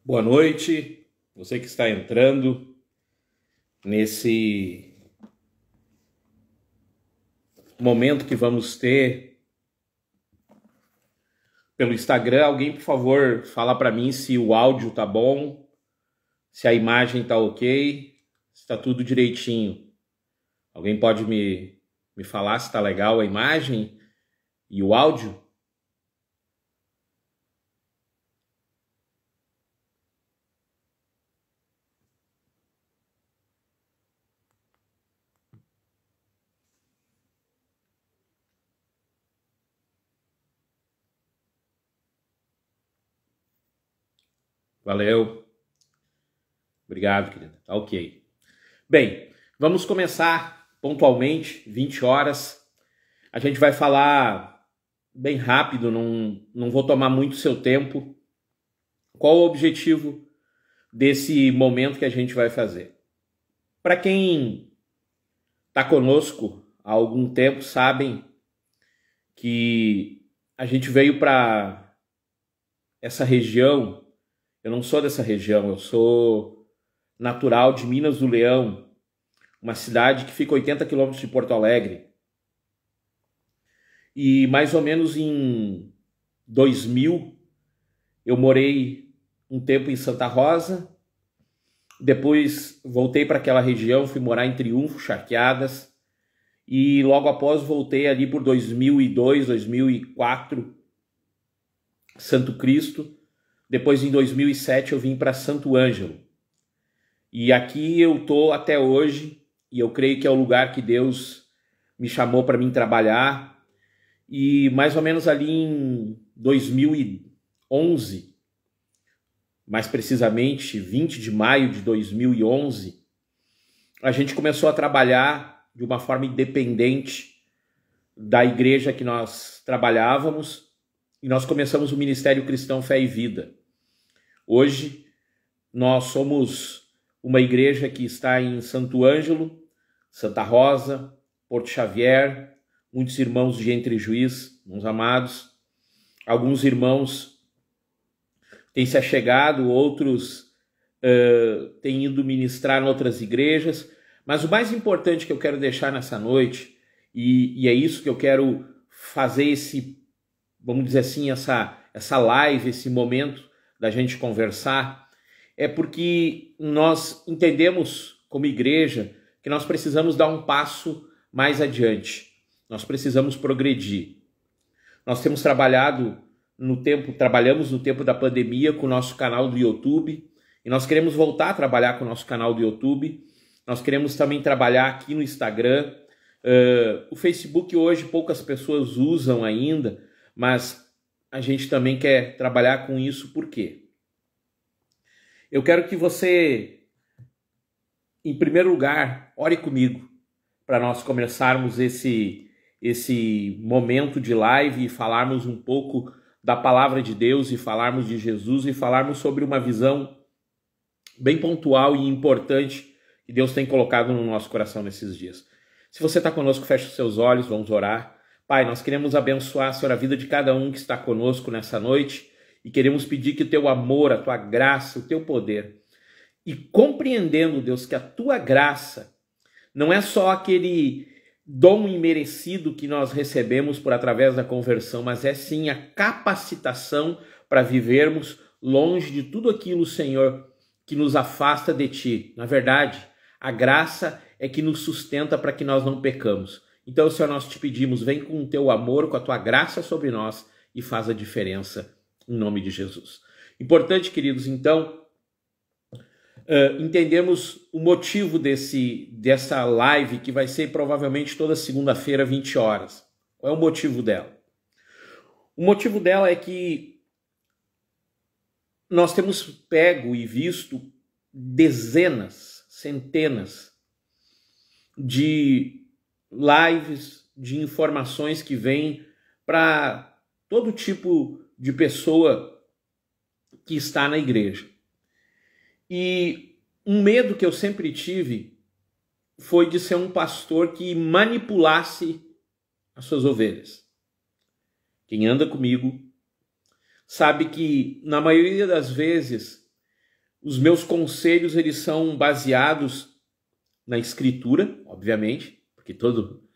Boa noite, você que está entrando nesse momento que vamos ter pelo Instagram. Alguém, por favor, fala para mim se o áudio tá bom, se a imagem tá ok, se tá tudo direitinho. Alguém pode me falar se tá legal a imagem e o áudio? Valeu. Obrigado, querida. Tá ok. Bem, vamos começar pontualmente, 20 horas. A gente vai falar bem rápido, não vou tomar muito seu tempo. Qual o objetivo desse momento que a gente vai fazer? Para quem está conosco há algum tempo, sabem que a gente veio para essa região. Eu não sou dessa região, eu sou natural de Minas do Leão, uma cidade que fica a 80 quilômetros de Porto Alegre. E mais ou menos em 2000, eu morei um tempo em Santa Rosa, depois voltei para aquela região, fui morar em Triunfo, Charqueadas, e logo após voltei ali por 2002, 2004, Santo Cristo. Depois em 2007 eu vim para Santo Ângelo. E aqui eu tô até hoje, e eu creio que é o lugar que Deus me chamou para mim trabalhar. E mais ou menos ali em 2011, mais precisamente 20 de maio de 2011, a gente começou a trabalhar de uma forma independente da igreja que nós trabalhávamos, e nós começamos o Ministério Cristão Fé e Vida. Hoje nós somos uma igreja que está em Santo Ângelo, Santa Rosa, Porto Xavier, muitos irmãos de Entre Juiz, meus amados. Alguns irmãos têm se achegado, outros têm ido ministrar em outras igrejas. Mas o mais importante que eu quero deixar nessa noite, e é isso que eu quero fazer esse, vamos dizer assim, essa live, esse momento da gente conversar, é porque nós entendemos como igreja que nós precisamos dar um passo mais adiante. Nós precisamos progredir. Nós temos trabalhamos no tempo da pandemia com o nosso canal do YouTube, e nós queremos voltar a trabalhar com o nosso canal do YouTube. Nós queremos também trabalhar aqui no Instagram. O Facebook hoje poucas pessoas usam ainda, mas a gente também quer trabalhar com isso. Por quê? Eu quero que você, em primeiro lugar, ore comigo para nós começarmos esse momento de live e falarmos um pouco da palavra de Deus e falarmos de Jesus e falarmos sobre uma visão bem pontual e importante que Deus tem colocado no nosso coração nesses dias. Se você está conosco, feche os seus olhos, vamos orar. Pai, nós queremos abençoar, Senhor, a vida de cada um que está conosco nessa noite e queremos pedir que o teu amor, a tua graça, o teu poder, e compreendendo, Deus, que a tua graça não é só aquele dom imerecido que nós recebemos por através da conversão, mas é sim a capacitação para vivermos longe de tudo aquilo, Senhor, que nos afasta de ti. Na verdade, a graça é que nos sustenta para que nós não pecamos. Então, Senhor, nós te pedimos, vem com o teu amor, com a tua graça sobre nós e faz a diferença em nome de Jesus. Importante, queridos, então, entendemos o motivo dessa live que vai ser provavelmente toda segunda-feira, 20 horas. Qual é o motivo dela? O motivo dela é que nós temos pego e visto dezenas, centenas de lives, de informações que vêm para todo tipo de pessoa que está na igreja. E um medo que eu sempre tive foi de ser um pastor que manipulasse as suas ovelhas. Quem anda comigo sabe que, na maioria das vezes, Os meus conselhos, eles são baseados na Escritura, obviamente, porque todo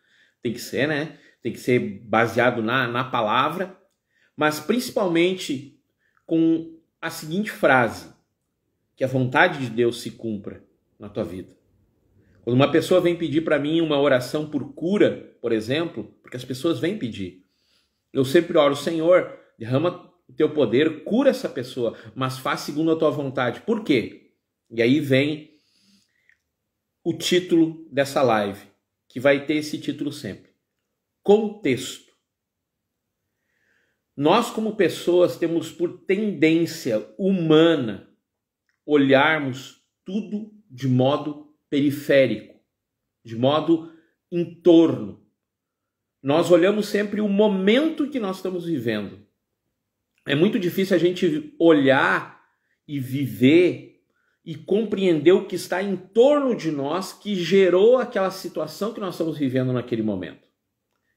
tem que ser, né? Tem que ser baseado na palavra, mas principalmente com a seguinte frase: que a vontade de Deus se cumpra na tua vida. Quando uma pessoa vem pedir para mim uma oração por cura, por exemplo, porque as pessoas vêm pedir, eu sempre oro: Senhor, derrama o teu poder, cura essa pessoa, mas faz segundo a tua vontade. Por quê? E aí vem o título dessa live, que vai ter esse título sempre: contexto. Nós, como pessoas, temos por tendência humana olharmos tudo de modo periférico, de modo em torno. Nós olhamos sempre o momento que nós estamos vivendo. É muito difícil a gente olhar e viver e compreender o que está em torno de nós que gerou aquela situação que nós estamos vivendo naquele momento.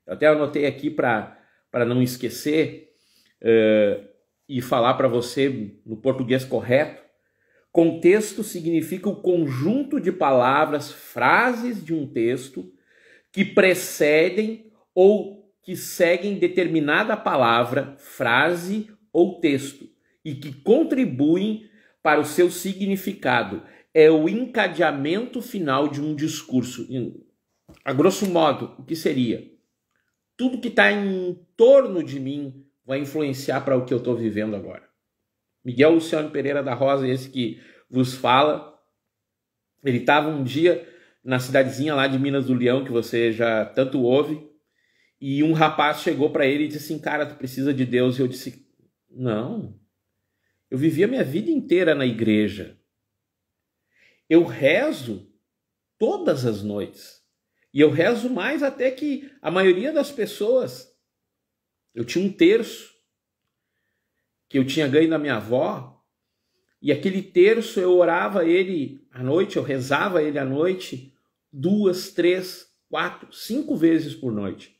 Eu até anotei aqui para não esquecer e falar para você no português correto. Contexto significa o conjunto de palavras, frases de um texto que precedem ou que seguem determinada palavra, frase ou texto e que contribuem para o seu significado. É o encadeamento final de um discurso. A grosso modo, o que seria? Tudo que está em torno de mim vai influenciar para o que eu estou vivendo agora. Miguel Luciano Pereira da Rosa, esse que vos fala, ele estava um dia na cidadezinha lá de Minas do Leão, que você já tanto ouve, e um rapaz chegou para ele e disse assim: cara, tu precisa de Deus. E eu disse: não, eu vivi a minha vida inteira na igreja. Eu rezo todas as noites. E eu rezo mais até que a maioria das pessoas. Eu tinha um terço que eu tinha ganho da minha avó, e aquele terço eu orava ele à noite, eu rezava ele à noite 2, 3, 4, 5 vezes por noite.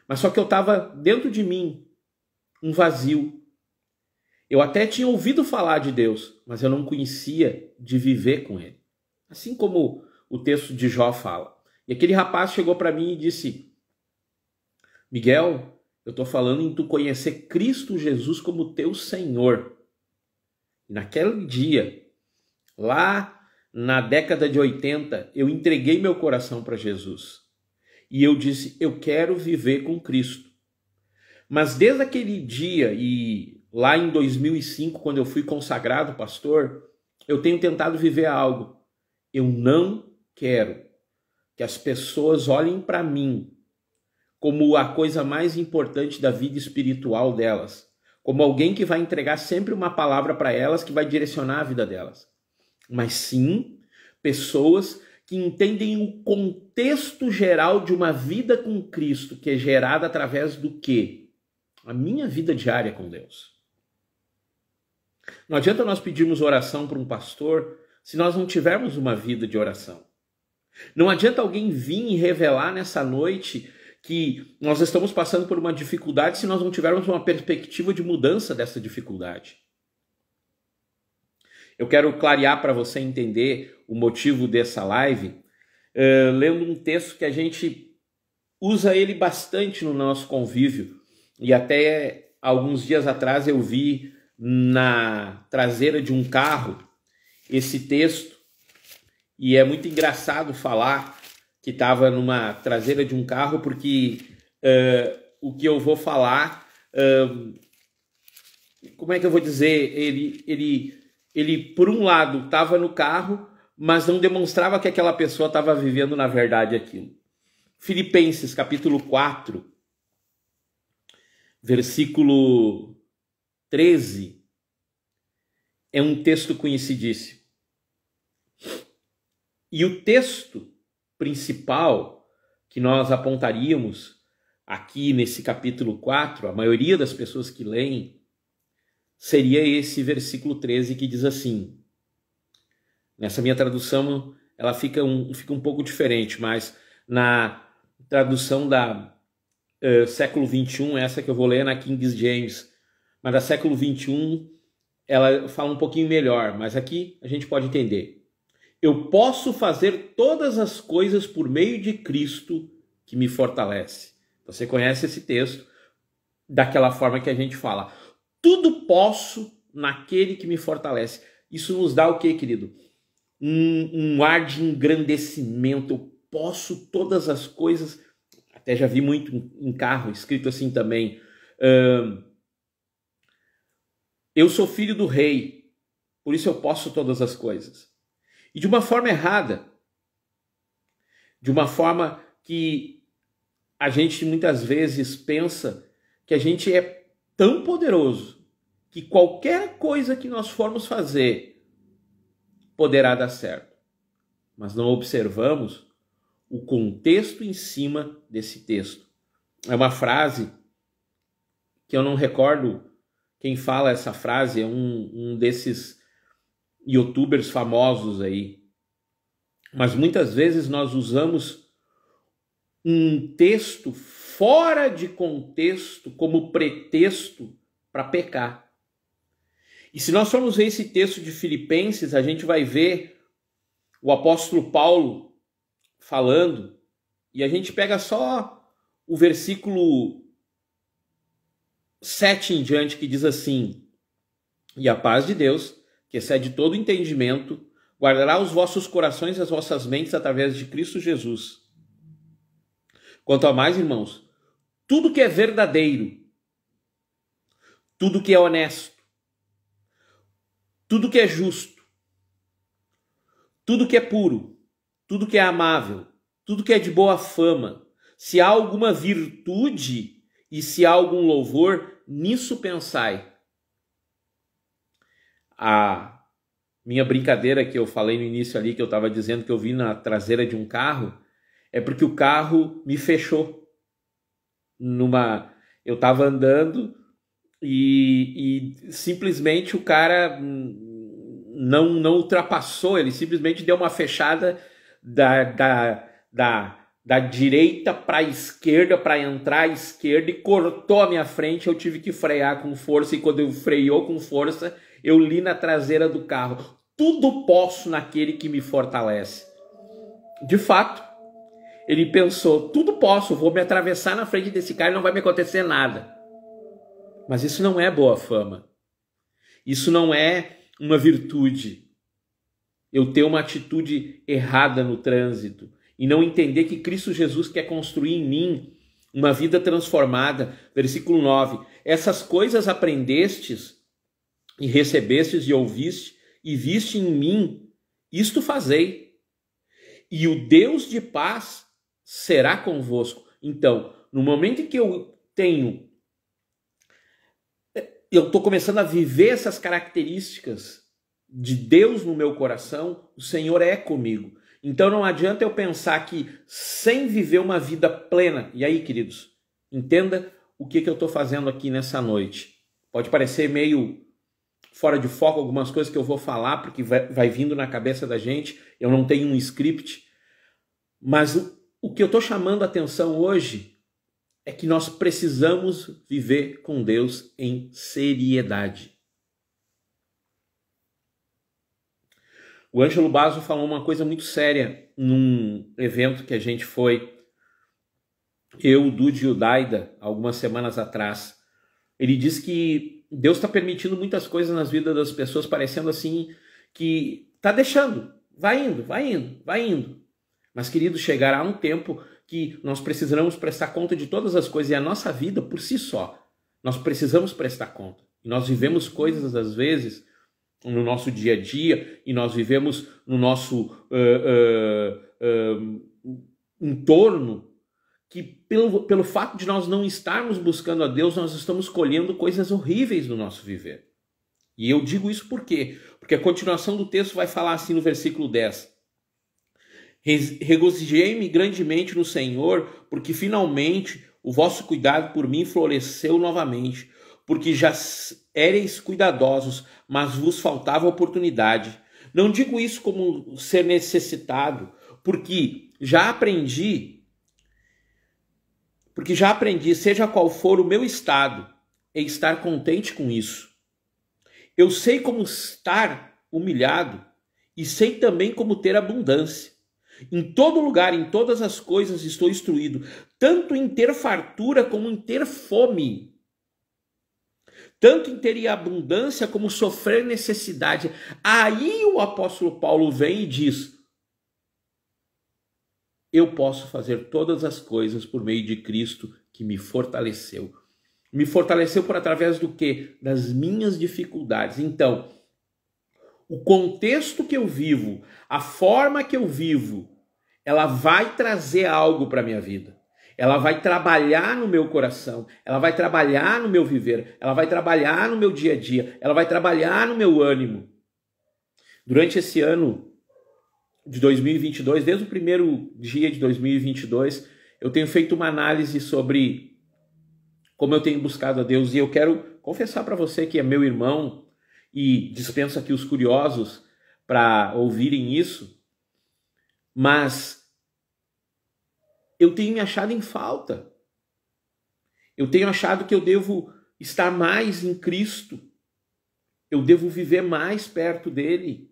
Mas só que eu estava dentro de mim um vazio. Eu até tinha ouvido falar de Deus, mas eu não conhecia de viver com ele. Assim como o texto de Jó fala. E aquele rapaz chegou para mim e disse: Miguel, eu estou falando em tu conhecer Cristo Jesus como teu Senhor. E naquele dia, lá na década de 80, eu entreguei meu coração para Jesus. E eu disse: eu quero viver com Cristo. Mas desde aquele dia e lá em 2005, quando eu fui consagrado pastor, eu tenho tentado viver algo. Eu não quero que as pessoas olhem para mim como a coisa mais importante da vida espiritual delas, como alguém que vai entregar sempre uma palavra para elas que vai direcionar a vida delas, mas sim pessoas que entendem o contexto geral de uma vida com Cristo, que é gerada através do quê? A minha vida diária com Deus. Não adianta nós pedirmos oração para um pastor se nós não tivermos uma vida de oração. Não adianta alguém vir e revelar nessa noite que nós estamos passando por uma dificuldade se nós não tivermos uma perspectiva de mudança dessa dificuldade. Eu quero clarear para você entender o motivo dessa live, lendo um texto que a gente usa ele bastante no nosso convívio. E até alguns dias atrás eu vi na traseira de um carro esse texto. E é muito engraçado falar que estava numa traseira de um carro, porque o que eu vou falar, como é que eu vou dizer, ele por um lado estava no carro, mas não demonstrava que aquela pessoa estava vivendo na verdade aquilo. Filipenses capítulo 4, versículo 13, é um texto conhecidíssimo. E o texto principal que nós apontaríamos aqui nesse capítulo 4, a maioria das pessoas que leem, seria esse versículo 13 que diz assim. Nessa minha tradução ela fica um pouco diferente, mas na tradução da século 21, essa que eu vou ler é na King James, mas da século 21 ela fala um pouquinho melhor, mas aqui a gente pode entender. Eu posso fazer todas as coisas por meio de Cristo que me fortalece. Você conhece esse texto daquela forma que a gente fala. Tudo posso naquele que me fortalece. Isso nos dá o quê, querido? Um ar de engrandecimento. Eu posso todas as coisas. Até já vi muito em carro, escrito assim também. Eu sou filho do rei, por isso eu posso todas as coisas. E de uma forma errada. De uma forma que a gente muitas vezes pensa que a gente é tão poderoso que qualquer coisa que nós formos fazer poderá dar certo. Mas não observamos o contexto em cima desse texto. É uma frase que eu não recordo quem fala essa frase, é um desses youtubers famosos aí. Mas muitas vezes nós usamos um texto fora de contexto como pretexto para pecar. E se nós formos ver esse texto de Filipenses, a gente vai ver o apóstolo Paulo falando, e a gente pega só o versículo 7 em diante, que diz assim: e a paz de Deus, que excede todo entendimento, guardará os vossos corações e as vossas mentes através de Cristo Jesus. Quanto a mais, irmãos, tudo que é verdadeiro, tudo que é honesto, tudo que é justo, tudo que é puro, tudo que é amável, tudo que é de boa fama, se há alguma virtude e se há algum louvor, nisso pensai. A minha brincadeira que eu falei no início ali, que eu estava dizendo que eu vi na traseira de um carro, é porque o carro me fechou. Eu estava andando e simplesmente o cara não ultrapassou, ele simplesmente deu uma fechada da direita para a esquerda, para entrar à esquerda, e cortou a minha frente. Eu tive que frear com força, e quando eu freou com força, eu li na traseira do carro: tudo posso naquele que me fortalece. De fato, ele pensou: tudo posso, vou me atravessar na frente desse cara e não vai me acontecer nada. Mas isso não é boa fama. Isso não é uma virtude. Eu ter uma atitude errada no trânsito e não entender que Cristo Jesus quer construir em mim uma vida transformada. Versículo 9. Essas coisas aprendestes e recebestes e ouviste e viste em mim, isto fazei. E o Deus de paz será convosco. Então, no momento em que eu estou começando a viver essas características de Deus no meu coração, o Senhor é comigo. Então não adianta eu pensar que sem viver uma vida plena. E aí, queridos, entenda o que eu estou fazendo aqui nessa noite. Pode parecer meio fora de foco algumas coisas que eu vou falar, porque vai vindo na cabeça da gente. Eu não tenho um script. Mas o que eu estou chamando a atenção hoje é que nós precisamos viver com Deus em seriedade. O Ângelo Basso falou uma coisa muito séria num evento que a gente foi, eu, o Dude e o Daida, algumas semanas atrás. Ele disse que Deus está permitindo muitas coisas nas vidas das pessoas, parecendo assim que está deixando, vai indo. Mas, querido, chegará um tempo que nós precisamos prestar conta de todas as coisas, e a nossa vida por si só, nós precisamos prestar conta. E nós vivemos coisas, às vezes, no nosso dia a dia, e nós vivemos no nosso entorno, que pelo fato de nós não estarmos buscando a Deus, nós estamos colhendo coisas horríveis no nosso viver. E eu digo isso por quê? Porque a continuação do texto vai falar assim no versículo 10. Regozijei-me grandemente no Senhor, porque finalmente o vosso cuidado por mim floresceu novamente, porque já éreis cuidadosos, mas vos faltava oportunidade. Não digo isso como ser necessitado, porque já aprendi, seja qual for o meu estado, e estar contente com isso. Eu sei como estar humilhado e sei também como ter abundância. Em todo lugar, em todas as coisas estou instruído, tanto em ter fartura como em ter fome, tanto em ter abundância como sofrer necessidade. Aí o apóstolo Paulo vem e diz: eu posso fazer todas as coisas por meio de Cristo que me fortaleceu. Me fortaleceu por através do quê? Das minhas dificuldades. Então, o contexto que eu vivo, a forma que eu vivo, ela vai trazer algo para a minha vida. Ela vai trabalhar no meu coração, ela vai trabalhar no meu viver, ela vai trabalhar no meu dia a dia, ela vai trabalhar no meu ânimo. Durante esse ano de 2022, desde o primeiro dia de 2022, eu tenho feito uma análise sobre como eu tenho buscado a Deus, e eu quero confessar para você que é meu irmão, e dispenso aqui os curiosos para ouvirem isso, mas eu tenho me achado em falta. Eu tenho achado que eu devo estar mais em Cristo. Eu devo viver mais perto dele.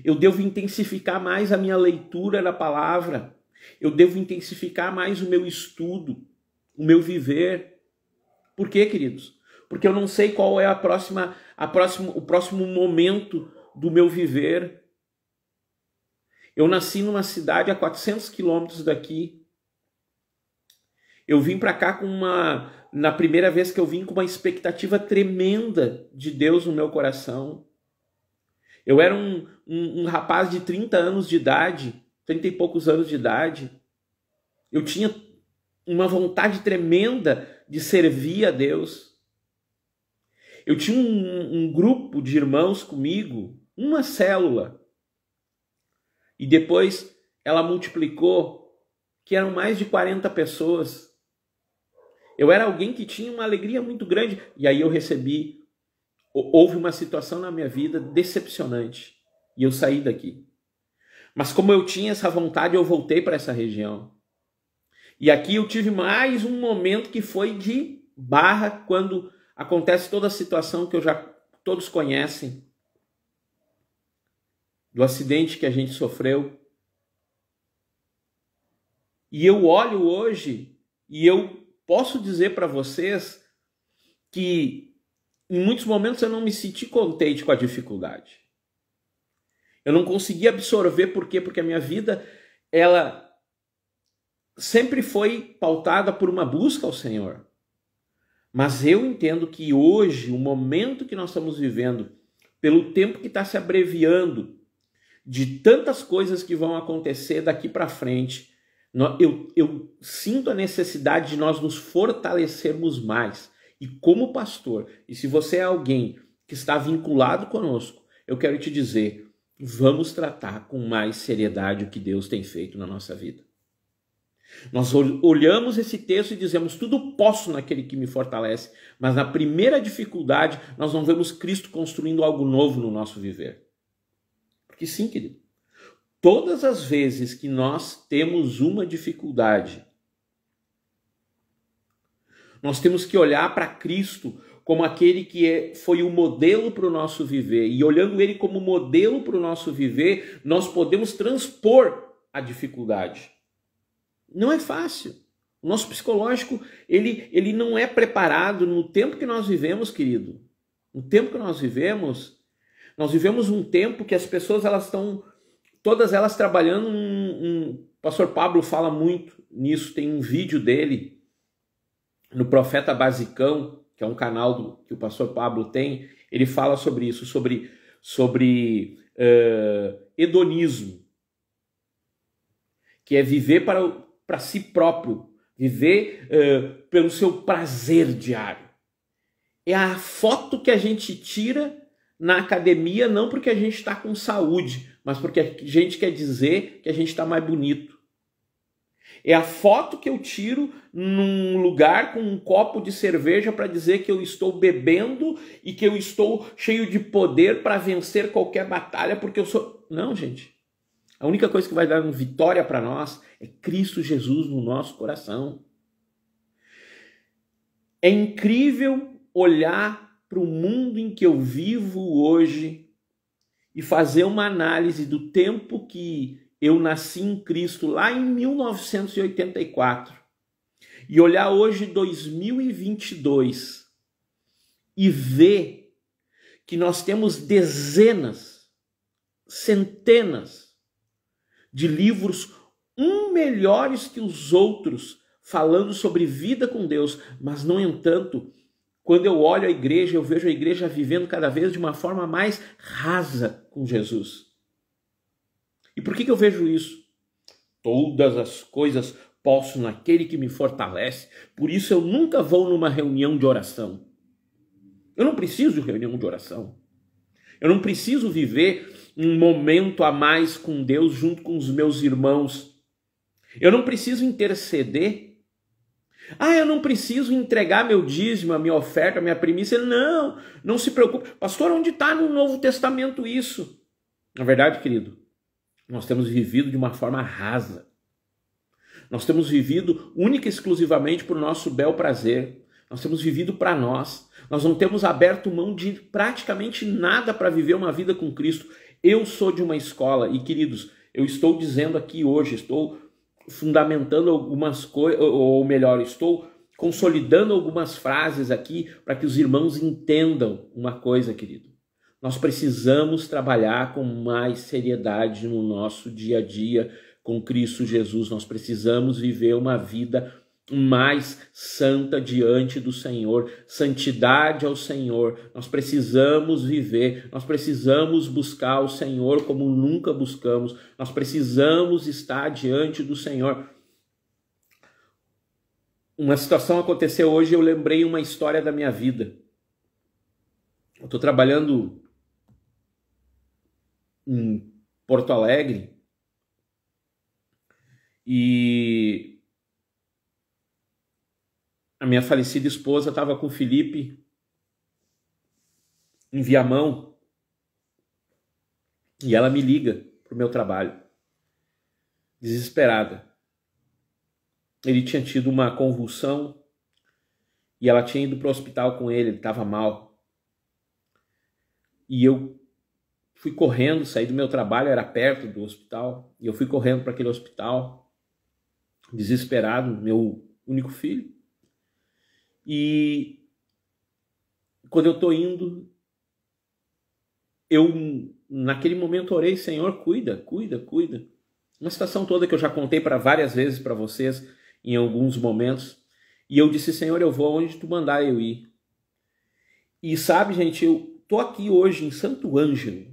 Eu devo intensificar mais a minha leitura da palavra. Eu devo intensificar mais o meu estudo, o meu viver. Por quê, queridos? Porque eu não sei qual é o próximo momento do meu viver. Eu nasci numa cidade a 400 quilômetros daqui. Eu vim para cá na primeira vez que eu vim, com uma expectativa tremenda de Deus no meu coração. Eu era um rapaz de 30 anos de idade, 30 e poucos anos de idade. Eu tinha uma vontade tremenda de servir a Deus. Eu tinha um grupo de irmãos comigo, uma célula. E depois ela multiplicou, que eram mais de 40 pessoas. Eu era alguém que tinha uma alegria muito grande. E aí houve uma situação na minha vida decepcionante. E eu saí daqui. Mas como eu tinha essa vontade, eu voltei para essa região. E aqui eu tive mais um momento que foi de barra, quando acontece toda a situação que todos conhecem, do acidente que a gente sofreu. E eu olho hoje e eu posso dizer para vocês que em muitos momentos eu não me senti contente com a dificuldade. Eu não consegui absorver. Por quê? Porque a minha vida, ela sempre foi pautada por uma busca ao Senhor. Mas eu entendo que hoje, o momento que nós estamos vivendo, pelo tempo que está se abreviando, de tantas coisas que vão acontecer daqui para frente, eu sinto a necessidade de nós nos fortalecermos mais. E como pastor, e se você é alguém que está vinculado conosco, eu quero te dizer, vamos tratar com mais seriedade o que Deus tem feito na nossa vida. Nós olhamos esse texto e dizemos, tudo posso naquele que me fortalece, mas na primeira dificuldade nós não vemos Cristo construindo algo novo no nosso viver. Porque sim, querido, todas as vezes que nós temos uma dificuldade, nós temos que olhar para Cristo como aquele que foi o modelo para o nosso viver. E olhando ele como modelo para o nosso viver, nós podemos transpor a dificuldade. Não é fácil. O nosso psicológico, ele não é preparado no tempo que nós vivemos, querido. No tempo que nós vivemos um tempo que as pessoas elas estão, todas elas trabalhando. O pastor Pablo fala muito nisso, tem um vídeo dele no Profeta Basicão, que é um canal que o pastor Pablo tem. Ele fala sobre isso, sobre hedonismo, que é viver para si próprio, viver pelo seu prazer diário. É a foto que a gente tira na academia, não porque a gente está com saúde, mas porque a gente quer dizer que a gente está mais bonito. É a foto que eu tiro num lugar com um copo de cerveja para dizer que eu estou bebendo e que eu estou cheio de poder para vencer qualquer batalha, porque eu sou... Não, gente. A única coisa que vai dar uma vitória para nós é Cristo Jesus no nosso coração. É incrível olhar para o mundo em que eu vivo hoje e fazer uma análise do tempo que eu nasci em Cristo lá em 1984 e olhar hoje 2022 e ver que nós temos dezenas, centenas de livros, melhores que os outros, falando sobre vida com Deus, mas, no entanto, quando eu olho a igreja, eu vejo a igreja vivendo cada vez de uma forma mais rasa com Jesus. E por que eu vejo isso? Todas as coisas posso naquele que me fortalece, por isso eu nunca vou numa reunião de oração. Eu não preciso de reunião de oração. Eu não preciso viver um momento a mais com Deus junto com os meus irmãos. Eu não preciso interceder. Eu não preciso entregar meu dízimo, a minha oferta, a minha primícia. Não, não se preocupe. Pastor, onde está no Novo Testamento isso? Na verdade, querido, nós temos vivido de uma forma rasa. Nós temos vivido única e exclusivamente por nosso bel prazer. Nós temos vivido para nós. Nós não temos aberto mão de praticamente nada para viver uma vida com Cristo. Eu sou de uma escola e, queridos, eu estou dizendo aqui hoje, estou fundamentando algumas coisas, ou melhor, estou consolidando algumas frases aqui para que os irmãos entendam uma coisa, querido. Nós precisamos trabalhar com mais seriedade no nosso dia a dia com Cristo Jesus. Nós precisamos viver uma vida mais santa diante do Senhor, santidade ao Senhor. Nós precisamos viver, nós precisamos buscar o Senhor como nunca buscamos, nós precisamos estar diante do Senhor. Uma situação aconteceu hoje, eu lembrei uma história da minha vida. Eu estou trabalhando em Porto Alegre e a minha falecida esposa estava com o Felipe em Viamão e ela me liga para o meu trabalho, desesperada. Ele tinha tido uma convulsão e ela tinha ido para o hospital com ele estava mal. E eu fui correndo, saí do meu trabalho, era perto do hospital, e eu fui correndo para aquele hospital, desesperado, meu único filho. E quando eu estou indo, eu naquele momento orei, Senhor, cuida. Uma situação toda que eu já contei para várias vezes para vocês em alguns momentos. E eu disse, Senhor, eu vou onde tu mandar eu ir. E sabe, gente, eu estou aqui hoje em Santo Ângelo.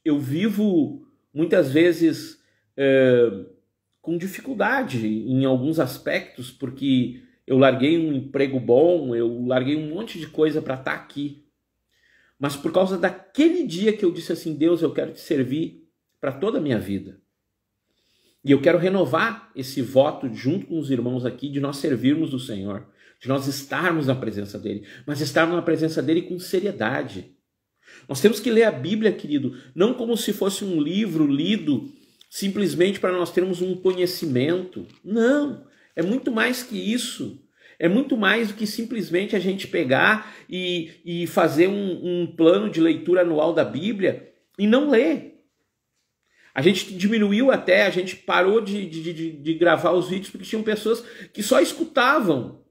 Eu vivo muitas vezes com dificuldade em alguns aspectos, porque eu larguei um emprego bom, eu larguei um monte de coisa para estar aqui. Mas por causa daquele dia que eu disse assim, Deus, eu quero te servir para toda a minha vida. E eu quero renovar esse voto junto com os irmãos aqui de nós servirmos o Senhor, de nós estarmos na presença dele, mas estarmos na presença dele com seriedade. Nós temos que ler a Bíblia, querido, não como se fosse um livro lido simplesmente para nós termos um conhecimento. Não, é muito mais que isso. É muito mais do que simplesmente a gente pegar e fazer um plano de leitura anual da Bíblia e não ler. A gente diminuiu até, a gente parou de gravar os vídeos porque tinham pessoas que só escutavam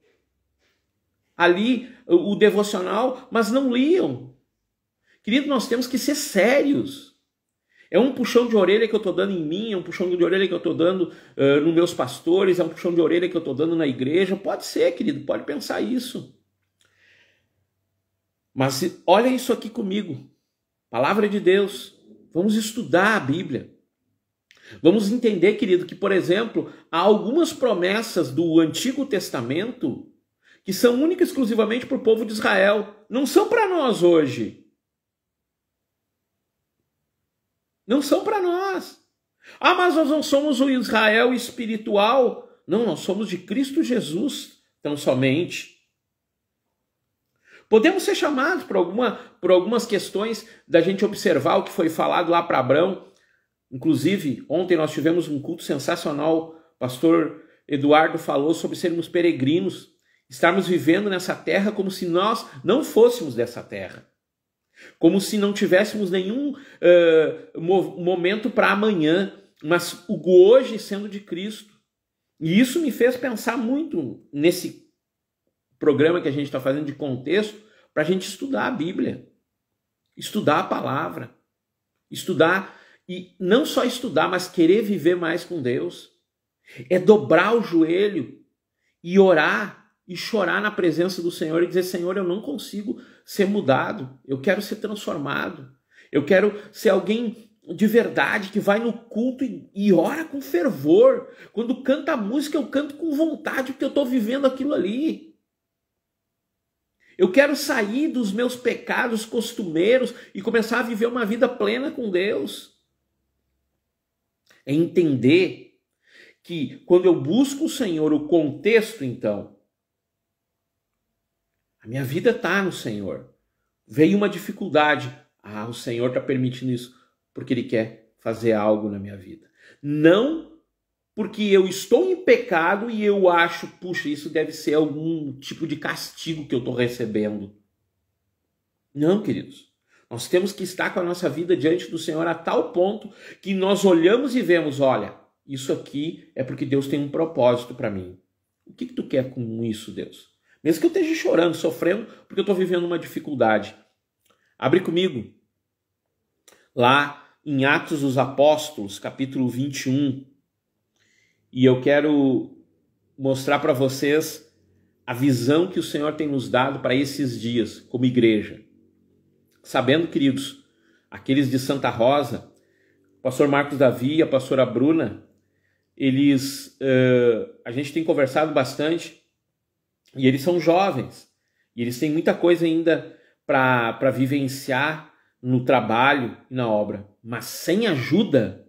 ali o devocional, mas não liam. Querido, nós temos que ser sérios. É um puxão de orelha que eu estou dando em mim, é um puxão de orelha que eu estou dando nos meus pastores, é um puxão de orelha que eu estou dando na igreja. Pode ser, querido, pode pensar isso. Mas olha isso aqui comigo. Palavra de Deus. Vamos estudar a Bíblia. Vamos entender, querido, que, por exemplo, há algumas promessas do Antigo Testamento que são únicas e exclusivamente para o povo de Israel. Não são para nós hoje. Não são para nós. Mas nós não somos o Israel espiritual. Não, nós somos de Cristo Jesus, tão somente. Podemos ser chamados por algumas questões da gente observar o que foi falado lá para Abrão. Inclusive, ontem nós tivemos um culto sensacional. O pastor Eduardo falou sobre sermos peregrinos. Estarmos vivendo nessa terra como se nós não fôssemos dessa terra. Como se não tivéssemos nenhum momento para amanhã, mas o hoje sendo de Cristo. E isso me fez pensar muito nesse programa que a gente está fazendo de contexto, para a gente estudar a Bíblia, estudar a palavra, estudar, e não só estudar, mas querer viver mais com Deus. É dobrar o joelho e orar e chorar na presença do Senhor e dizer: Senhor, eu não consigo ser mudado, eu quero ser transformado, eu quero ser alguém de verdade que vai no culto e ora com fervor. Quando canta a música, eu canto com vontade porque eu estou vivendo aquilo ali. Eu quero sair dos meus pecados costumeiros e começar a viver uma vida plena com Deus. É entender que quando eu busco o Senhor, o contexto então, a minha vida está no Senhor. Veio uma dificuldade. O Senhor está permitindo isso porque Ele quer fazer algo na minha vida. Não porque eu estou em pecado e eu acho, puxa, isso deve ser algum tipo de castigo que eu estou recebendo. Não, queridos. Nós temos que estar com a nossa vida diante do Senhor a tal ponto que nós olhamos e vemos: olha, isso aqui é porque Deus tem um propósito para mim. O que tu quer com isso, Deus? Mesmo que eu esteja chorando, sofrendo, porque eu estou vivendo uma dificuldade. Abre comigo. Lá em Atos dos Apóstolos, capítulo 21. E eu quero mostrar para vocês a visão que o Senhor tem nos dado para esses dias, como igreja. Sabendo, queridos, aqueles de Santa Rosa, o pastor Marcos Davi e a pastora Bruna, a gente tem conversado bastante, e eles são jovens, e eles têm muita coisa ainda para vivenciar no trabalho e na obra, mas sem ajuda.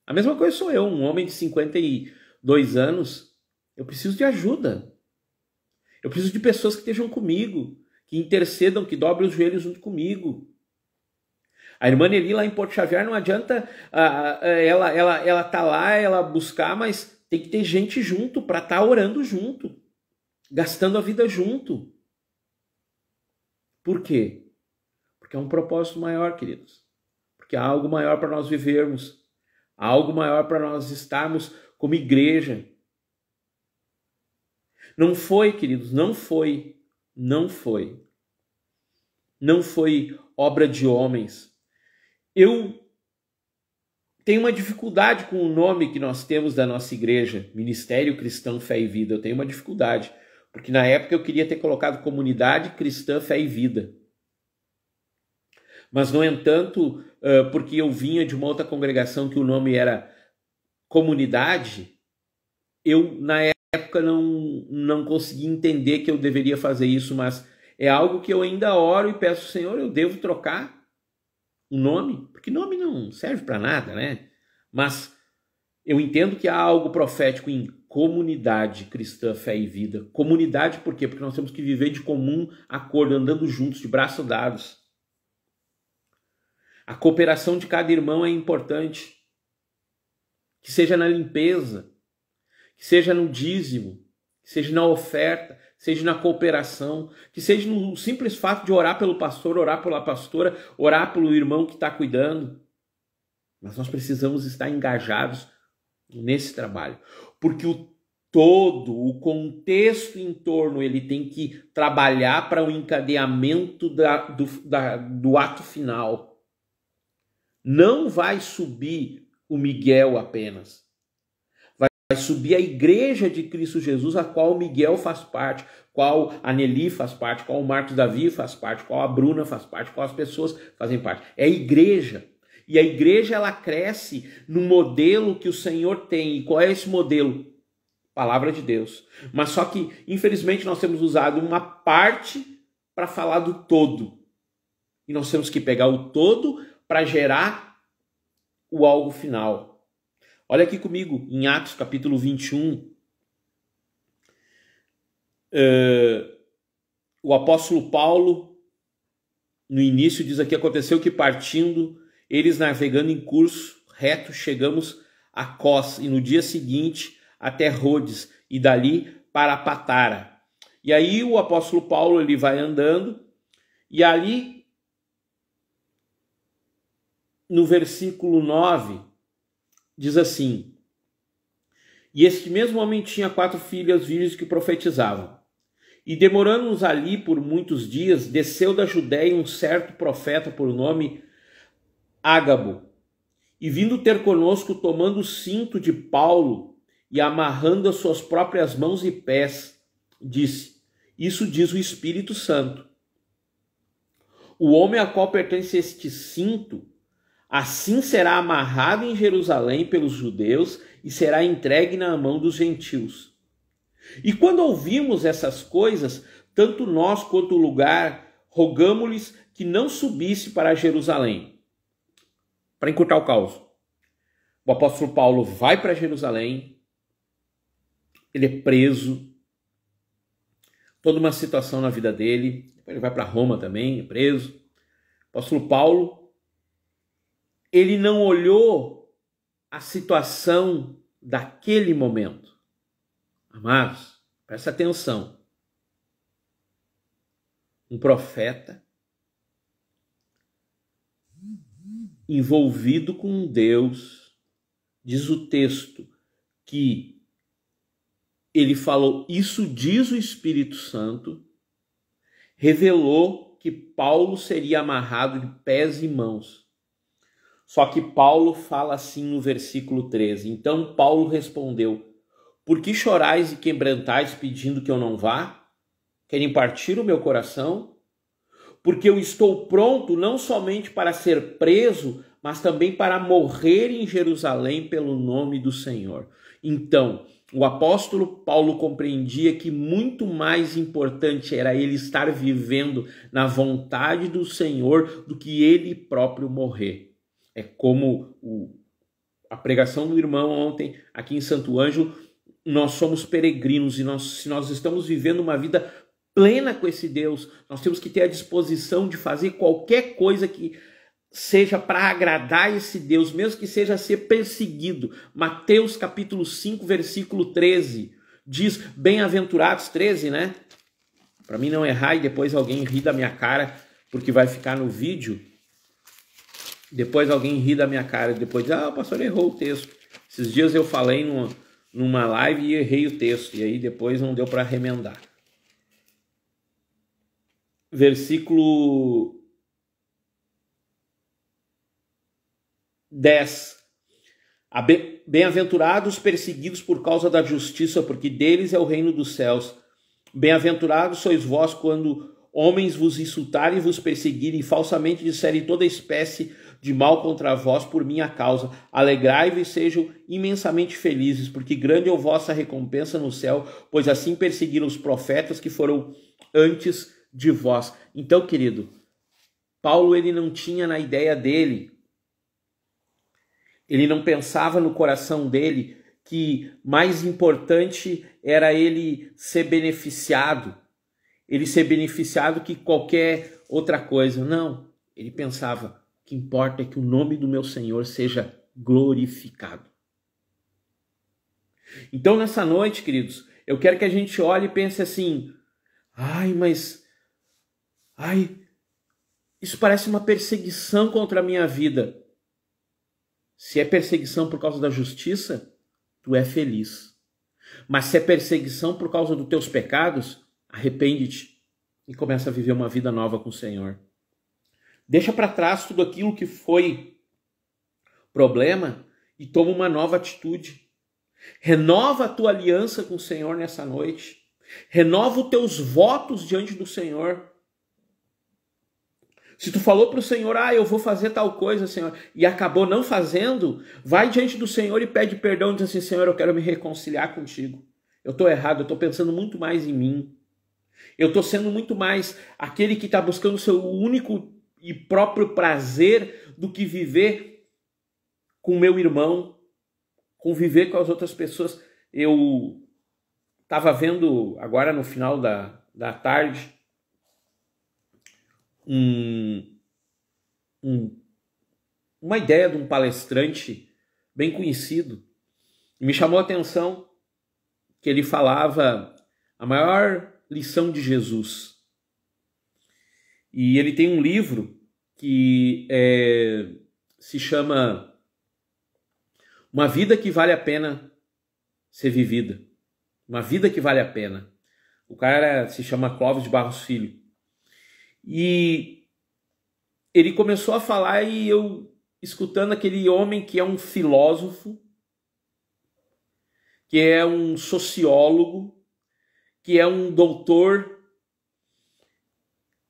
A mesma coisa sou eu, um homem de 52 anos, eu preciso de ajuda. Eu preciso de pessoas que estejam comigo, que intercedam, que dobrem os joelhos junto comigo. A irmã Nelly lá em Porto Xavier, não adianta ela tá lá, ela buscar, mas tem que ter gente junto para estar orando junto, gastando a vida junto. Por quê? Porque é um propósito maior, queridos. Porque há algo maior para nós vivermos. Há algo maior para nós estarmos como igreja. Não foi, queridos, não foi obra de homens. Eu tenho uma dificuldade com o nome que nós temos da nossa igreja, Ministério Cristão Fé e Vida. Eu tenho uma dificuldade, porque na época eu queria ter colocado Comunidade Cristã Fé e Vida. Mas, no entanto, porque eu vinha de uma outra congregação que o nome era Comunidade, eu, na época, não consegui entender que eu deveria fazer isso, mas é algo que eu ainda oro e peço: Senhor, eu devo trocar o nome? Porque nome não serve para nada, né? Mas eu entendo que há algo profético em Comunidade Cristã Fé e Vida. Comunidade por quê? Porque nós temos que viver de comum acordo, andando juntos, de braços dados. A cooperação de cada irmão é importante. Que seja na limpeza, que seja no dízimo, que seja na oferta, que seja na cooperação, que seja no simples fato de orar pelo pastor, orar pela pastora, orar pelo irmão que está cuidando. Mas nós precisamos estar engajados nesse trabalho, porque o contexto em torno, ele tem que trabalhar para o encadeamento do ato final. Não vai subir o Miguel apenas. Vai subir a igreja de Cristo Jesus, a qual o Miguel faz parte, qual a Nelly faz parte, qual o Marcos Davi faz parte, qual a Bruna faz parte, qual as pessoas fazem parte. É a igreja. E a igreja, ela cresce no modelo que o Senhor tem. E qual é esse modelo? Palavra de Deus. Mas só que, infelizmente, nós temos usado uma parte para falar do todo. E nós temos que pegar o todo para gerar o algo final. Olha aqui comigo, em Atos capítulo 21, o apóstolo Paulo, no início, diz aqui: aconteceu que partindo, eles navegando em curso reto, chegamos a Cós, e no dia seguinte, até Rhodes e dali para Patara. E aí o apóstolo Paulo ele vai andando e ali no versículo 9 diz assim: e este mesmo homem tinha 4 filhas virgens que profetizavam. E demorando-nos ali por muitos dias, desceu da Judéia um certo profeta por nome Ágabo, e vindo ter conosco, tomando o cinto de Paulo e amarrando as suas próprias mãos e pés, disse: isso diz o Espírito Santo. O homem a qual pertence este cinto, assim será amarrado em Jerusalém pelos judeus e será entregue na mão dos gentios. E quando ouvimos essas coisas, tanto nós quanto o lugar, rogamo-lhes que não subisse para Jerusalém. Para encurtar o caos, o apóstolo Paulo vai para Jerusalém, ele é preso, toda uma situação na vida dele, ele vai para Roma também, é preso. O apóstolo Paulo, ele não olhou a situação daquele momento. Amados, presta atenção. Um profeta envolvido com Deus, diz o texto que ele falou, isso diz o Espírito Santo, revelou que Paulo seria amarrado de pés e mãos. Só que Paulo fala assim no versículo 13. Então Paulo respondeu: por que chorais e quebrantais pedindo que eu não vá? Querem partir o meu coração? Porque eu estou pronto não somente para ser preso, mas também para morrer em Jerusalém pelo nome do Senhor. Então, o apóstolo Paulo compreendia que muito mais importante era ele estar vivendo na vontade do Senhor do que ele próprio morrer. É como a pregação do irmão ontem aqui em Santo Ângelo. Nós somos peregrinos e se nós estamos vivendo uma vida plena com esse Deus, nós temos que ter a disposição de fazer qualquer coisa que seja para agradar esse Deus, mesmo que seja ser perseguido. Mateus capítulo 5, versículo 13, diz, bem-aventurados, 13, né? Para mim não errar e depois alguém ri da minha cara, porque vai ficar no vídeo. Depois alguém ri da minha cara, depois diz, o pastor errou o texto. Esses dias eu falei numa live e errei o texto, e aí depois não deu para remendar. Versículo 10. Bem-aventurados perseguidos por causa da justiça, porque deles é o reino dos céus. Bem-aventurados sois vós quando homens vos insultarem e vos perseguirem, e falsamente disserem toda espécie de mal contra vós por minha causa. Alegrai-vos e sejam imensamente felizes, porque grande é a vossa recompensa no céu, pois assim perseguiram os profetas que foram antes de vós. Então, querido, Paulo ele não tinha na ideia dele, ele não pensava no coração dele que mais importante era ele ser beneficiado que qualquer outra coisa. Não, ele pensava, o que importa é que o nome do meu Senhor seja glorificado. Então, nessa noite, queridos, eu quero que a gente olhe e pense assim, isso parece uma perseguição contra a minha vida. Se é perseguição por causa da justiça, tu é feliz. Mas se é perseguição por causa dos teus pecados, arrepende-te e começa a viver uma vida nova com o Senhor. Deixa para trás tudo aquilo que foi problema e toma uma nova atitude. Renova a tua aliança com o Senhor nessa noite. Renova os teus votos diante do Senhor. Se tu falou para o Senhor, eu vou fazer tal coisa, Senhor, e acabou não fazendo, vai diante do Senhor e pede perdão, diz assim, Senhor, eu quero me reconciliar contigo. Eu estou errado, eu estou pensando muito mais em mim. Eu estou sendo muito mais aquele que está buscando o seu único e próprio prazer do que viver com o meu irmão, conviver com as outras pessoas. Eu estava vendo agora no final da tarde uma ideia de um palestrante bem conhecido. Me chamou a atenção que ele falava a maior lição de Jesus. E ele tem um livro que se chama Uma Vida que Vale a Pena Ser Vivida. Uma Vida que Vale a Pena. O cara se chama Clóvis de Barros Filho. E ele começou a falar e eu, escutando aquele homem que é um filósofo, que é um sociólogo, que é um doutor,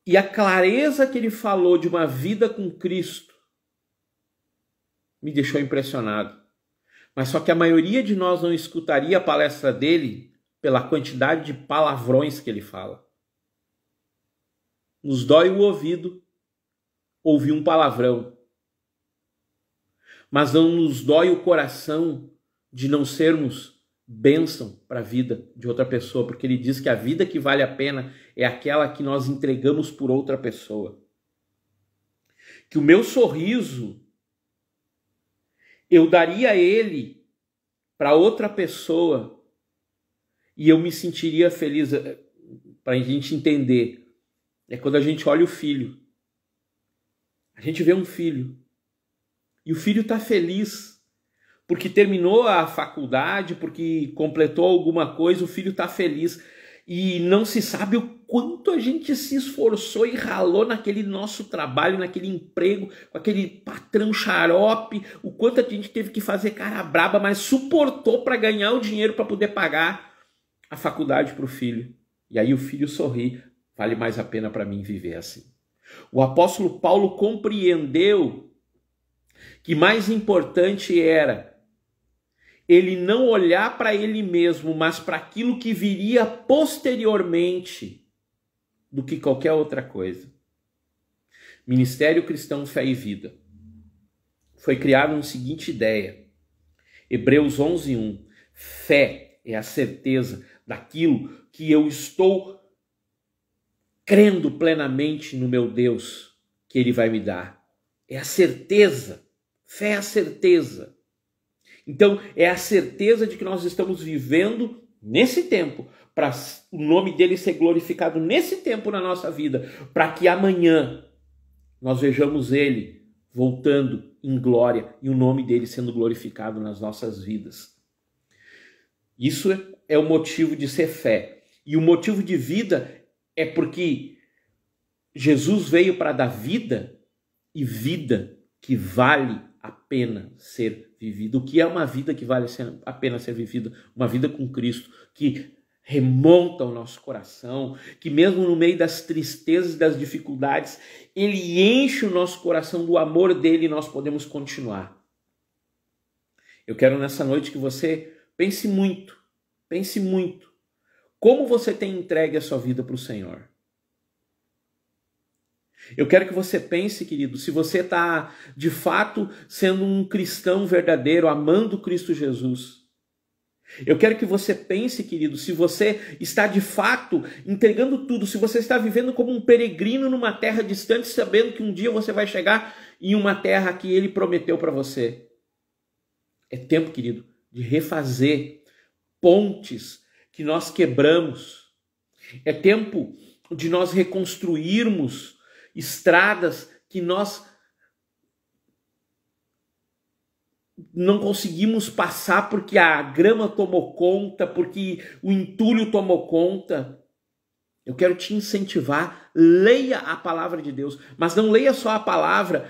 e a clareza que ele falou de uma vida com Cristo me deixou impressionado. Mas só que a maioria de nós não escutaria a palestra dele pela quantidade de palavrões que ele fala. Nos dói o ouvido ouvir um palavrão, mas não nos dói o coração de não sermos bênção para a vida de outra pessoa, porque ele diz que a vida que vale a pena é aquela que nós entregamos por outra pessoa. Que o meu sorriso eu daria ele para outra pessoa e eu me sentiria feliz. Para a gente entender, é quando a gente olha o filho. A gente vê um filho e o filho está feliz porque terminou a faculdade, porque completou alguma coisa, o filho está feliz. E não se sabe o quanto a gente se esforçou e ralou naquele nosso trabalho, naquele emprego, com aquele patrão xarope, o quanto a gente teve que fazer cara braba, mas suportou para ganhar o dinheiro para poder pagar a faculdade para o filho. E aí o filho sorri, vale mais a pena para mim viver assim. O apóstolo Paulo compreendeu que mais importante era ele não olhar para ele mesmo, mas para aquilo que viria posteriormente do que qualquer outra coisa. Ministério Cristão Fé e Vida. Foi criado uma seguinte ideia. Hebreus 11:1. Fé é a certeza daquilo que eu estou crendo plenamente no meu Deus que Ele vai me dar. É a certeza. Fé é a certeza. Então, é a certeza de que nós estamos vivendo nesse tempo, para o nome dele ser glorificado nesse tempo na nossa vida, para que amanhã nós vejamos ele voltando em glória e o nome dele sendo glorificado nas nossas vidas. Isso é o motivo de ser fé. E o motivo de vida é porque Jesus veio para dar vida, e vida que vale a pena ser vivida. O que é uma vida que vale a pena ser vivida? Uma vida com Cristo, que remonta o nosso coração, que mesmo no meio das tristezas e das dificuldades, ele enche o nosso coração do amor dele e nós podemos continuar. Eu quero nessa noite que você pense muito, como você tem entregue a sua vida para o Senhor. Eu quero que você pense, querido, se você está de fato sendo um cristão verdadeiro, amando Cristo Jesus. Eu quero que você pense, querido, se você está de fato entregando tudo, se você está vivendo como um peregrino numa terra distante, sabendo que um dia você vai chegar em uma terra que Ele prometeu para você. É tempo, querido, de refazer pontes que nós quebramos. É tempo de nós reconstruirmos estradas que nós não conseguimos passar porque a grama tomou conta, porque o entulho tomou conta. Eu quero te incentivar, leia a palavra de Deus, mas não leia só a palavra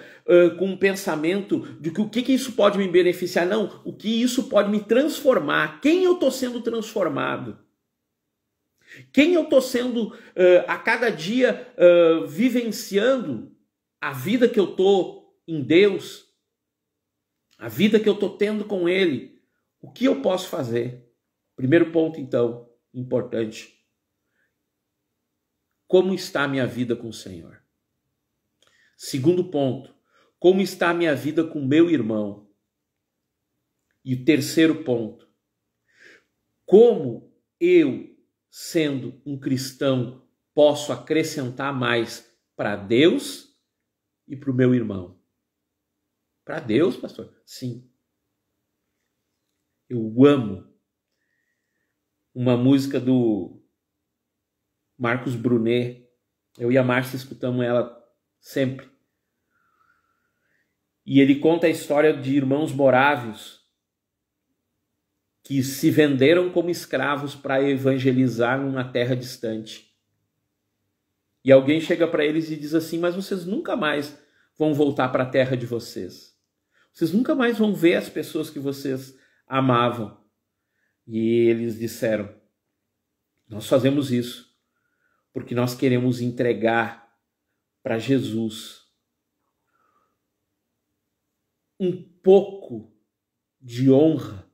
com um pensamento de que o que isso pode me beneficiar, não, o que isso pode me transformar, quem eu estou sendo transformado. Quem eu estou sendo a cada dia vivenciando a vida que eu estou em Deus, a vida que eu estou tendo com Ele, o que eu posso fazer? Primeiro ponto, então, importante. Como está a minha vida com o Senhor? Segundo ponto, como está a minha vida com meu irmão? E o terceiro ponto, como eu, sendo um cristão, posso acrescentar mais para Deus e para o meu irmão? Para Deus, pastor? Sim. Eu amo uma música do Marcos Brunet. Eu e a Márcia escutamos ela sempre. E ele conta a história de irmãos morávios que se venderam como escravos para evangelizar numa terra distante. E alguém chega para eles e diz assim: mas vocês nunca mais vão voltar para a terra de vocês. Vocês nunca mais vão ver as pessoas que vocês amavam. E eles disseram: nós fazemos isso porque nós queremos entregar para Jesus um pouco de honra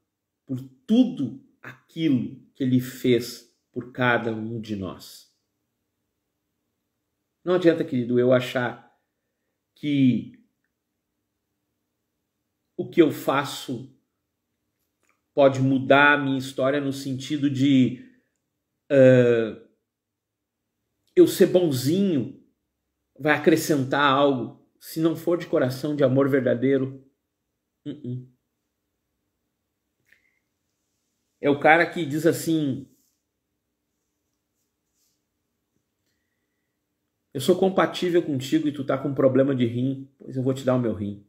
por tudo aquilo que ele fez por cada um de nós. Não adianta, querido, eu achar que o que eu faço pode mudar a minha história no sentido de eu ser bonzinho vai acrescentar algo, se não for de coração, de amor verdadeiro. É o cara que diz assim: eu sou compatível contigo e tu tá com problema de rim, pois eu vou te dar o meu rim.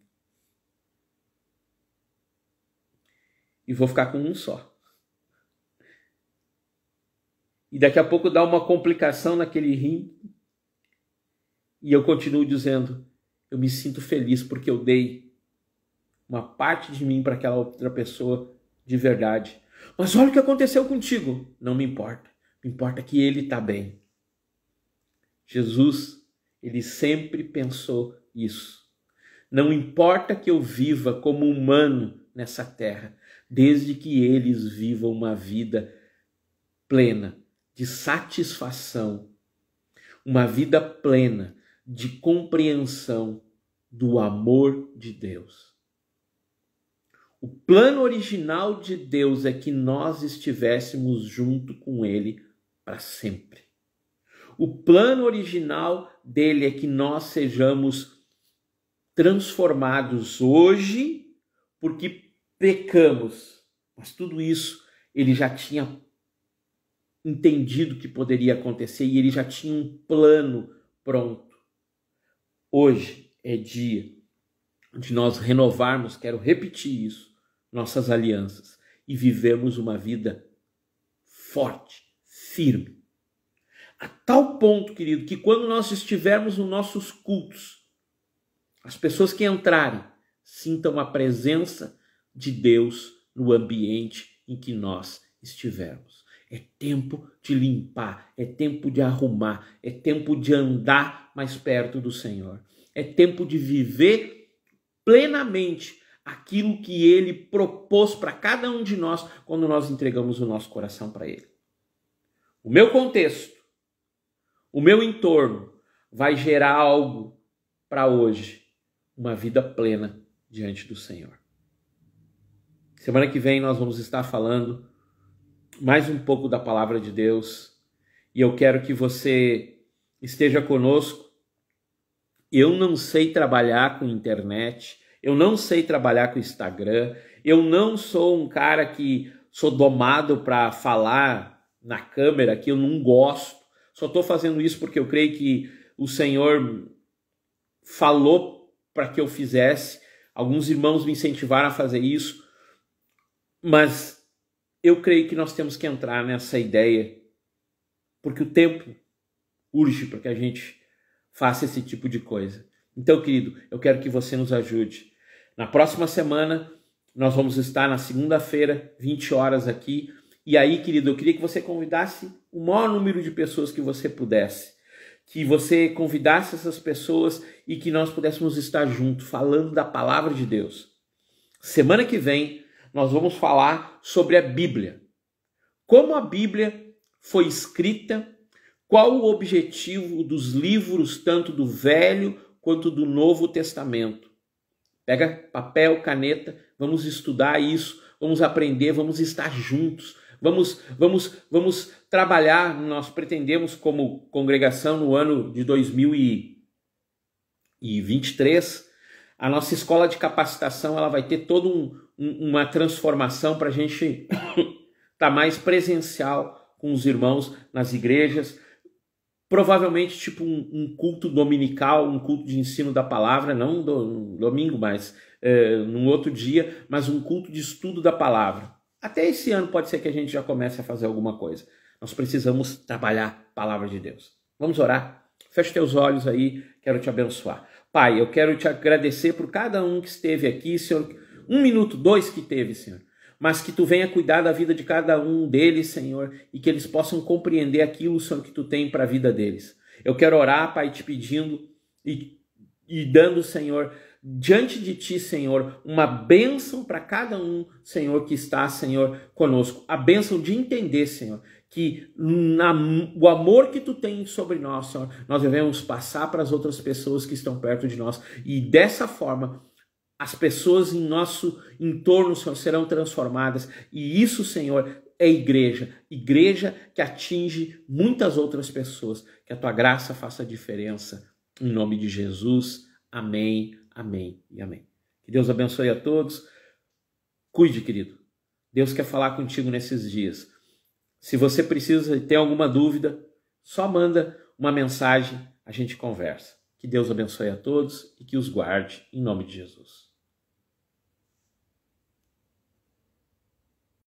E vou ficar com um só. E daqui a pouco dá uma complicação naquele rim. E eu continuo dizendo: eu me sinto feliz porque eu dei uma parte de mim para aquela outra pessoa de verdade. Mas olha o que aconteceu contigo. Não me importa. Me importa que ele está bem. Jesus, ele sempre pensou isso. Não importa que eu viva como humano nessa terra, desde que eles vivam uma vida plena de satisfação, uma vida plena de compreensão do amor de Deus. O plano original de Deus é que nós estivéssemos junto com Ele para sempre. O plano original dele é que nós sejamos transformados hoje porque pecamos. Mas tudo isso ele já tinha entendido que poderia acontecer e ele já tinha um plano pronto. Hoje é dia de nós renovarmos, quero repetir isso, nossas alianças e vivermos uma vida forte, firme. A tal ponto, querido, que quando nós estivermos nos nossos cultos, as pessoas que entrarem sintam a presença de Deus no ambiente em que nós estivermos. É tempo de limpar, é tempo de arrumar, é tempo de andar mais perto do Senhor. É tempo de viver plenamente aquilo que Ele propôs para cada um de nós quando nós entregamos o nosso coração para Ele. O meu contexto, o meu entorno vai gerar algo para hoje, uma vida plena diante do Senhor. Semana que vem nós vamos estar falando mais um pouco da palavra de Deus e eu quero que você esteja conosco. Eu não sei trabalhar com internet, eu não sei trabalhar com Instagram, eu não sou um cara que sou domado para falar na câmera, que eu não gosto. Só estou fazendo isso porque eu creio que o Senhor falou para que eu fizesse. Alguns irmãos me incentivaram a fazer isso, mas eu creio que nós temos que entrar nessa ideia, porque o tempo urge para que a gente faça esse tipo de coisa. Então, querido, eu quero que você nos ajude. Na próxima semana, nós vamos estar na segunda-feira, 20 horas aqui. E aí, querido, eu queria que você convidasse o maior número de pessoas que você pudesse. Que você convidasse essas pessoas e que nós pudéssemos estar juntos, falando da palavra de Deus. Semana que vem, nós vamos falar sobre a Bíblia. Como a Bíblia foi escrita, qual o objetivo dos livros, tanto do Velho quanto do Novo Testamento. Pega papel, caneta, vamos estudar isso, vamos aprender, vamos estar juntos. Vamos trabalhar, nós pretendemos como congregação no ano de 2023, a nossa escola de capacitação ela vai ter toda uma transformação para a gente estar mais presencial com os irmãos nas igrejas, provavelmente tipo um culto dominical, um culto de ensino da palavra, não domingo, mas num outro dia, mas um culto de estudo da palavra. Até esse ano pode ser que a gente já comece a fazer alguma coisa. Nós precisamos trabalhar a palavra de Deus. Vamos orar? Feche teus olhos aí, quero te abençoar. Pai, eu quero te agradecer por cada um que esteve aqui, Senhor. 1 minuto, 2 que teve, Senhor. Mas que tu venha cuidar da vida de cada um deles, Senhor, e que eles possam compreender aquilo, Senhor, que tu tem para a vida deles. Eu quero orar, Pai, te pedindo e dando, Senhor, diante de ti, Senhor, uma bênção para cada um, Senhor, que está, Senhor, conosco. A bênção de entender, Senhor, que o amor que tu tens sobre nós, Senhor, nós devemos passar para as outras pessoas que estão perto de nós. E dessa forma, as pessoas em nosso entorno, Senhor, serão transformadas. E isso, Senhor, é igreja. Igreja que atinge muitas outras pessoas. Que a tua graça faça a diferença. Em nome de Jesus. Amém, amém e amém. Que Deus abençoe a todos. Cuide, querido. Deus quer falar contigo nesses dias. Se você precisa e tem alguma dúvida, só manda uma mensagem, a gente conversa. Que Deus abençoe a todos e que os guarde em nome de Jesus.